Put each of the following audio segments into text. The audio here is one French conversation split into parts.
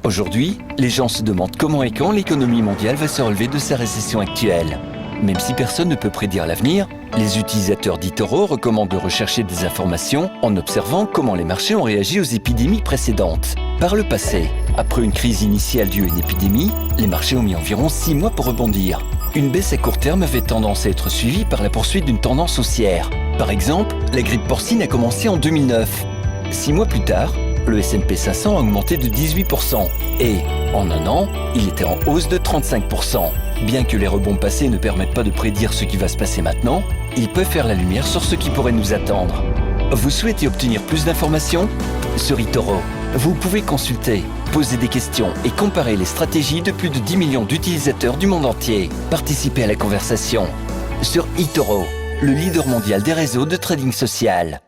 Aujourd'hui, les gens se demandent comment et quand l'économie mondiale va se relever de sa récession actuelle. Même si personne ne peut prédire l'avenir, les utilisateurs d'eToro recommandent de rechercher des informations en observant comment les marchés ont réagi aux épidémies précédentes. Par le passé, après une crise initiale due à une épidémie, les marchés ont mis environ 6 mois pour rebondir. Une baisse à court terme avait tendance à être suivie par la poursuite d'une tendance haussière. Par exemple, la grippe porcine a commencé en 2009. 6 mois plus tard, le S&P 500 a augmenté de 18% et, en un an, il était en hausse de 35%. Bien que les rebonds passés ne permettent pas de prédire ce qui va se passer maintenant, ils peuvent faire la lumière sur ce qui pourrait nous attendre. Vous souhaitez obtenir plus d'informations ? Sur eToro, vous pouvez consulter, poser des questions et comparer les stratégies de plus de 10 millions d'utilisateurs du monde entier. Participez à la conversation sur eToro, le leader mondial des réseaux de trading social.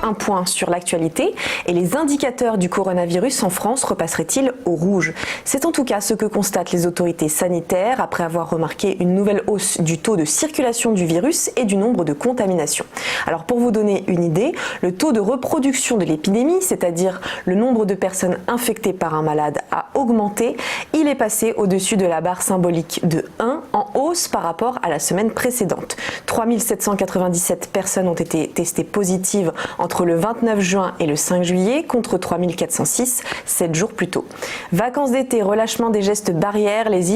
Un point sur l'actualité et les indicateurs du coronavirus en France repasseraient-ils au rouge? C'est en tout cas ce que constatent les autorités sanitaires après avoir remarqué une nouvelle hausse du taux de circulation du virus et du nombre de contaminations. Alors pour vous donner une idée, le taux de reproduction de l'épidémie, c'est-à-dire le nombre de personnes infectées par un malade, a augmenté. Il est passé au-dessus de la barre symbolique de 1 en hausse par rapport à la semaine précédente. 3797 personnes ont été testées positives entre le 29 juin et le 5 juillet contre 3406 7 jours plus tôt. Vacances d'été, relâchement des gestes barrières, les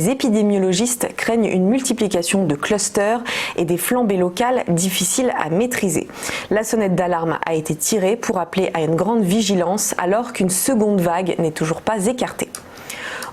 épidémiologistes craignent une multiplication de clusters et des flambées locales difficiles à maîtriser. La sonnette d'alarme a été tirée pour appeler à une grande vigilance alors qu'une seconde vague n'est toujours pas écartée.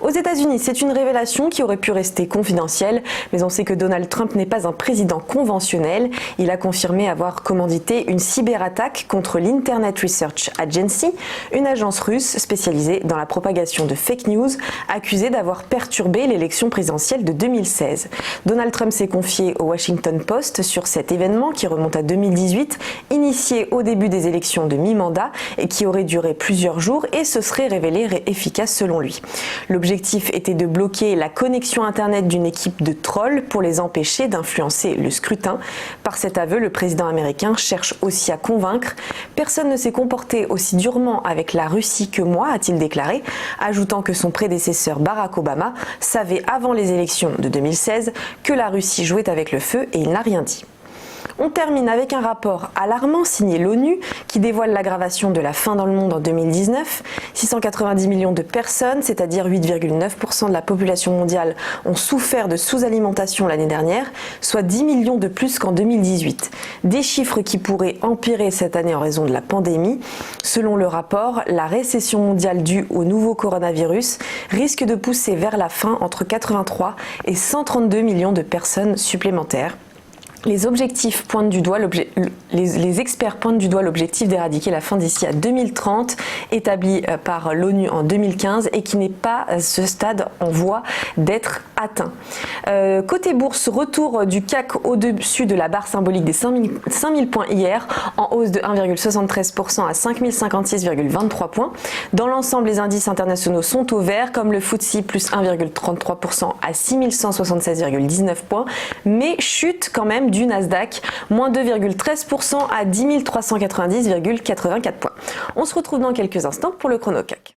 Aux États-Unis, c'est une révélation qui aurait pu rester confidentielle, mais on sait que Donald Trump n'est pas un président conventionnel. Il a confirmé avoir commandité une cyberattaque contre l'Internet Research Agency, une agence russe spécialisée dans la propagation de fake news, accusée d'avoir perturbé l'élection présidentielle de 2016. Donald Trump s'est confié au Washington Post sur cet événement qui remonte à 2018, initié au début des élections de mi-mandat et qui aurait duré plusieurs jours et se serait révélé efficace selon lui. L'objectif était de bloquer la connexion Internet d'une équipe de trolls pour les empêcher d'influencer le scrutin. Par cet aveu, le président américain cherche aussi à convaincre. Personne ne s'est comporté aussi durement avec la Russie que moi, a-t-il déclaré, ajoutant que son prédécesseur Barack Obama savait avant les élections de 2016 que la Russie jouait avec le feu et il n'a rien dit. On termine avec un rapport alarmant signé l'ONU qui dévoile l'aggravation de la faim dans le monde en 2019. 690 millions de personnes, c'est-à-dire 8,9% de la population mondiale, ont souffert de sous-alimentation l'année dernière, soit 10 millions de plus qu'en 2018. Des chiffres qui pourraient empirer cette année en raison de la pandémie. Selon le rapport, la récession mondiale due au nouveau coronavirus risque de pousser vers la faim entre 83 et 132 millions de personnes supplémentaires. Les experts pointent du doigt l'objectif d'éradiquer la faim d'ici à 2030, établi par l'ONU en 2015 et qui n'est pas à ce stade en voie d'être atteint. Côté bourse, retour du CAC au-dessus de la barre symbolique des 5000 points hier, en hausse de 1,73% à 5056,23 points. Dans l'ensemble, les indices internationaux sont au vert, comme le FTSE plus 1,33% à 6176,19 points, mais chute quand même du Nasdaq, moins 2,13% à 10 390,84 points. On se retrouve dans quelques instants pour le chrono CAC.